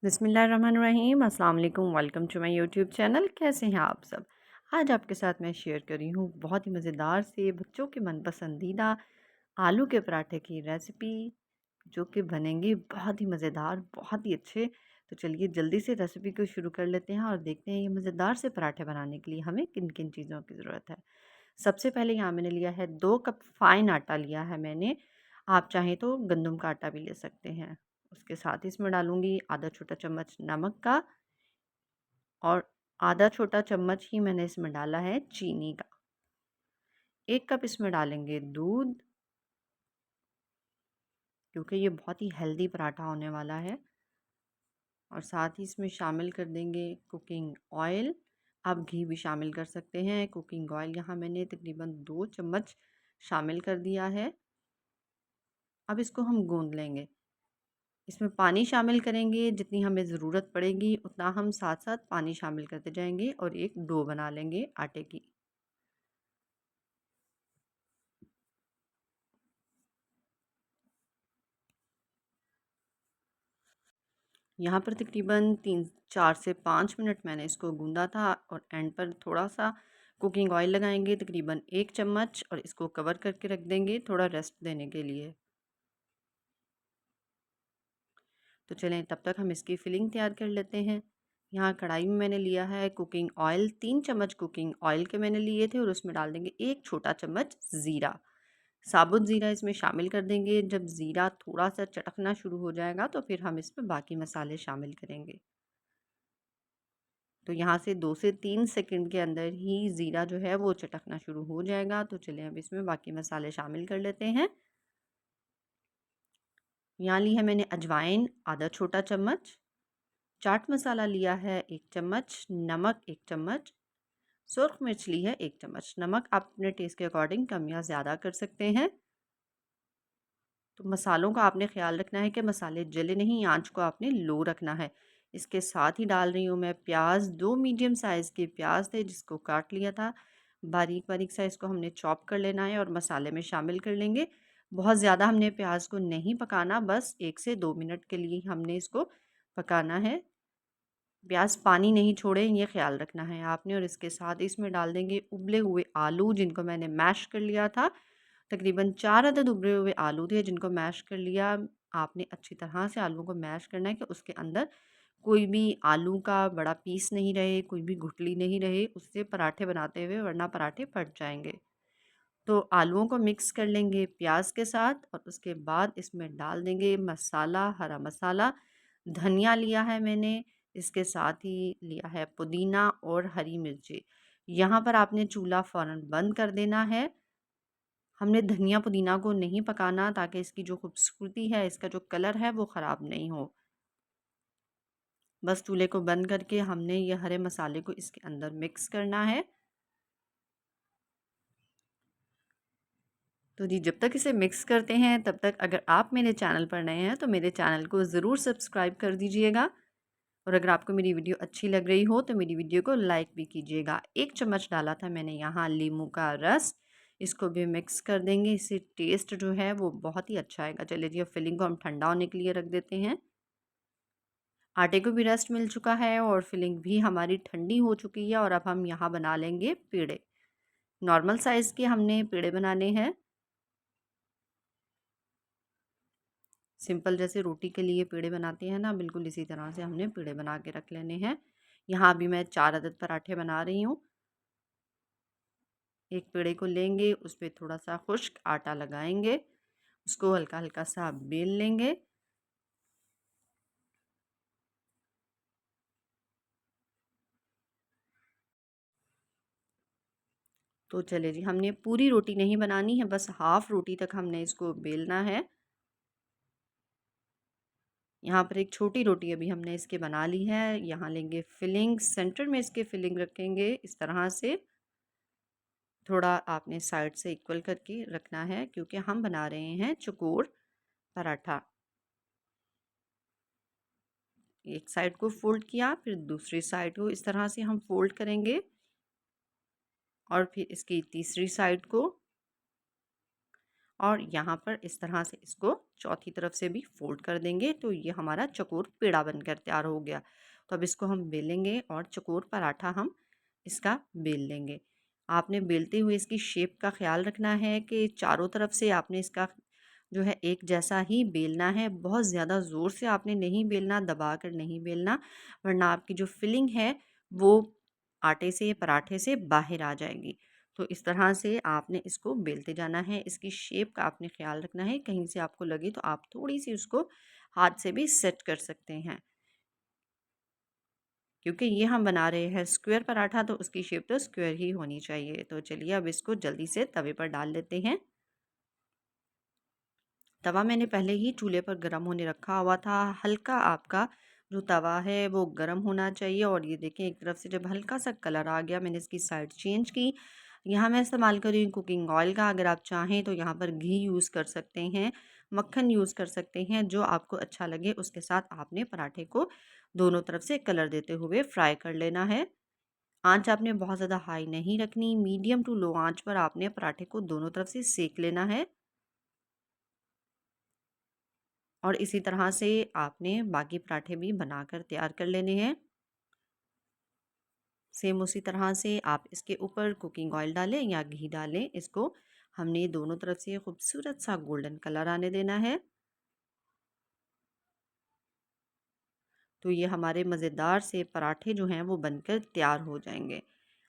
बिस्मिल्लाहिर्रहमानिर्रहीम अस्सलाम वालेकुम। Welcome to my YouTube channel. कैसे हैं आप सब? आज आपके साथ मैं शेयर कर रही हूँ बहुत ही मज़ेदार से बच्चों के मन पसंदीदा आलू के पराठे की रेसिपी, जो कि बनेंगे बहुत ही मज़ेदार, बहुत ही अच्छे। तो चलिए जल्दी से रेसिपी को शुरू कर लेते हैं और देखते हैं ये मज़ेदार से पराठे बनाने के लिए हमें किन किन चीज़ों की ज़रूरत है। सबसे पहले यहाँ मैंने लिया है 2 कप फ़ाइन आटा लिया है मैंने। आप चाहें तो गंदम का आटा भी ले सकते हैं। उसके साथ ही इसमें डालूँगी आधा छोटा चम्मच नमक का, और आधा छोटा चम्मच ही मैंने इसमें डाला है चीनी का। 1 कप इसमें डालेंगे दूध, क्योंकि ये बहुत ही हेल्दी पराठा होने वाला है। और साथ ही इसमें शामिल कर देंगे कुकिंग ऑयल। आप घी भी शामिल कर सकते हैं। कुकिंग ऑयल यहाँ मैंने तकरीबन 2 चम्मच शामिल कर दिया है। अब इसको हम गूँध लेंगे। इसमें पानी शामिल करेंगे, जितनी हमें ज़रूरत पड़ेगी उतना हम साथ-साथ पानी शामिल करते जाएँगे और एक डो बना लेंगे आटे की। यहाँ पर तकरीबन 3 4 से 5 मिनट मैंने इसको गूँधा था, और एंड पर थोड़ा-सा कुकिंग ऑयल लगाएँगे तकरीबन 1 चम्मच, और इसको कवर करके रख देंगे थोड़ा रेस्ट देने के लिए। तो चलें तब तक हम इसकी फिलिंग तैयार कर लेते हैं। यहाँ कढ़ाई में मैंने लिया है कुकिंग ऑयल, 3 चम्मच कुकिंग ऑयल के मैंने लिए थे, और उसमें डाल देंगे 1 छोटा चम्मच ज़ीरा। साबुत ज़ीरा इसमें शामिल कर देंगे। जब ज़ीरा थोड़ा-सा चटकना शुरू हो जाएगा तो फिर हम इसमें बाकी मसाले शामिल करेंगे। तो यहाँ से 2 से 3 सेकंड के अंदर ही ज़ीरा जो है वो चटकना शुरू हो जाएगा। तो चलिए अब इसमें बाकी मसाले शामिल कर लेते हैं। यहाँ ली है मैंने अजवाइन आधा छोटा चम्मच, चाट मसाला लिया है 1 चम्मच, नमक 1 चम्मच, सुर्ख मिर्च ली है 1 चम्मच। नमक आप अपने टेस्ट के अकॉर्डिंग कम या ज़्यादा कर सकते हैं। तो मसालों का आपने ख़्याल रखना है कि मसाले जले नहीं, आँच को आपने लो रखना है। इसके साथ ही डाल रही हूँ मैं प्याज़, 2 मीडियम साइज़ के प्याज़ थे जिसको काट लिया था। बारीक-बारीक सा इसको हमने चॉप कर लेना है और मसाले में शामिल कर लेंगे। बहुत ज़्यादा हमने प्याज़ को नहीं पकाना, बस 1 से 2 मिनट के लिए हमने इसको पकाना है। प्याज़ पानी नहीं छोड़े, ये ख़्याल रखना है आपने। और इसके साथ ही इसमें डाल देंगे उबले हुए आलू, जिनको मैंने मैश कर लिया था। तकरीबन 4 अदद उबले हुए आलू थे जिनको मैश कर लिया। आपने अच्छी तरह से आलू को मैश करना है कि उसके अंदर कोई भी आलू का बड़ा पीस नहीं रहे, कोई भी गुठली नहीं रहे, उससे पराठे बनाते हुए, वरना पराठे फट जाएँगे। तो आलूओं को मिक्स कर लेंगे प्याज़ के साथ, और उसके बाद इसमें डाल देंगे मसाला, हरा मसाला, धनिया लिया है मैंने, इसके साथ ही लिया है पुदीना और हरी मिर्ची। यहाँ पर आपने चूल्हा फ़ौरन बंद कर देना है। हमने धनिया पुदीना को नहीं पकाना, ताकि इसकी जो खूबसूरती है, इसका जो कलर है वो ख़राब नहीं हो। बस चूल्हे को बंद करके हमने ये हरे मसाले को इसके अंदर मिक्स करना है। तो जी, जब तक इसे मिक्स करते हैं तब तक अगर आप मेरे चैनल पर नए हैं तो मेरे चैनल को ज़रूर सब्सक्राइब कर दीजिएगा, और अगर आपको मेरी वीडियो अच्छी लग रही हो तो मेरी वीडियो को लाइक भी कीजिएगा। 1 चम्मच डाला था मैंने यहाँ नींबू का रस, इसको भी मिक्स कर देंगे। इससे टेस्ट जो है वो बहुत ही अच्छा आएगा। चलिए जी, अब फिलिंग को हम ठंडा होने के लिए रख देते हैं। आटे को भी रेस्ट मिल चुका है और फिलिंग भी हमारी ठंडी हो चुकी है, और अब हम यहाँ बना लेंगे पेड़े। नॉर्मल साइज़ के हमने पेड़े बनाने हैं। सिंपल जैसे रोटी के लिए पेड़े बनाते हैं ना, बिल्कुल इसी तरह से हमने पेड़े बना के रख लेने हैं। यहाँ अभी मैं 4 अदद पराठे बना रही हूँ। एक पेड़े को लेंगे, उस पे थोड़ा-सा खुश्क आटा लगाएँगे, उसको हल्का-हल्का सा बेल लेंगे। तो चलिए जी, हमने पूरी रोटी नहीं बनानी है, बस हाफ़ रोटी तक हमने इसको बेलना है। यहाँ पर एक छोटी रोटी अभी हमने इसके बना ली है। यहाँ लेंगे फिलिंग, सेंटर में इसके फिलिंग रखेंगे इस तरह से। थोड़ा आपने साइड से इक्वल करके रखना है, क्योंकि हम बना रहे हैं चौकोर पराठा। एक साइड को फ़ोल्ड किया, फिर दूसरी साइड को इस तरह से हम फ़ोल्ड करेंगे, और फिर इसकी तीसरी साइड को, और यहाँ पर इस तरह से इसको चौथी तरफ से भी फ़ोल्ड कर देंगे, तो ये हमारा चकोर पेड़ा बनकर तैयार हो गया। तो अब इसको हम बेलेंगे और चकोर पराठा हम इसका बेल लेंगे। आपने बेलते हुए इसकी शेप का ख़्याल रखना है कि चारों तरफ से आपने इसका जो है एक जैसा ही बेलना है। बहुत ज़्यादा ज़ोर से आपने नहीं बेलना, दबा कर नहीं बेलना, वरना आपकी जो फिलिंग है वो आटे से, पराठे से बाहर आ जाएगी। तो इस तरह से आपने इसको बेलते जाना है। इसकी शेप का आपने ख़्याल रखना है, कहीं से आपको लगे तो आप थोड़ी-सी उसको हाथ से भी सेट कर सकते हैं। क्योंकि ये हम बना रहे हैं स्क्वायर पराठा, तो उसकी शेप तो स्क्वायर ही होनी चाहिए। तो चलिए अब इसको जल्दी से तवे पर डाल लेते हैं। तवा मैंने पहले ही चूल्हे पर गर्म होने रखा हुआ था। हल्का आपका जो तवा है वो गर्म होना चाहिए और ये देखें एक तरफ से जब हल्का सा कलर आ गया, मैंने इसकी साइड चेंज की। यहाँ मैं इस्तेमाल कर रही हूँ कुकिंग ऑयल का, अगर आप चाहें तो यहाँ पर घी यूज़ कर सकते हैं, मक्खन यूज़ कर सकते हैं, जो आपको अच्छा लगे उसके साथ आपने पराठे को दोनों तरफ से कलर देते हुए फ्राई कर लेना है। आँच आपने बहुत ज़्यादा हाई नहीं रखनी, मीडियम टू लो आँच पर आपने पराठे को दोनों तरफ से सेक लेना है। और इसी तरह से आपने बाकी पराठे भी बनाकर तैयार कर लेने हैं। सेम उसी तरह से आप इसके ऊपर कुकिंग ऑयल डालें या घी डालें, इसको हमने दोनों तरफ से खूबसूरत सा गोल्डन कलर आने देना है। तो ये हमारे मज़ेदार से पराठे जो हैं वो बनकर तैयार हो जाएंगे।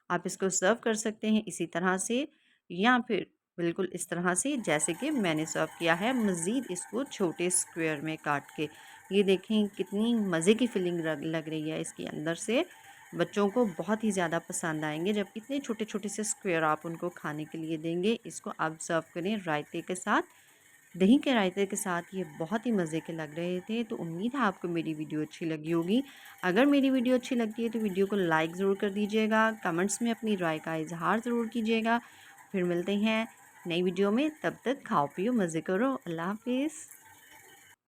आप इसको सर्व कर सकते हैं इसी तरह से, या फिर बिल्कुल इस तरह से जैसे कि मैंने सर्व किया है। मज़ीद इसको छोटे स्क्वायर में काट के, ये देखें कितनी मज़े की फीलिंग लग रही है इसके अंदर से। बच्चों को बहुत ही ज़्यादा पसंद आएंगे जब इतने छोटे छोटे से स्क्वायर आप उनको खाने के लिए देंगे। इसको आप सर्व करें रायते के साथ, दही के रायते के साथ, ये बहुत ही मज़े के लग रहे थे। तो उम्मीद है आपको मेरी वीडियो अच्छी लगी होगी। अगर मेरी वीडियो अच्छी लगती है तो वीडियो को लाइक ज़रूर कर दीजिएगा, कमेंट्स में अपनी राय का इज़हार ज़रूर कीजिएगा। फिर मिलते हैं नई वीडियो में, तब तक खाओ पियो मज़े करो। अल्लाह हाफ़िज़।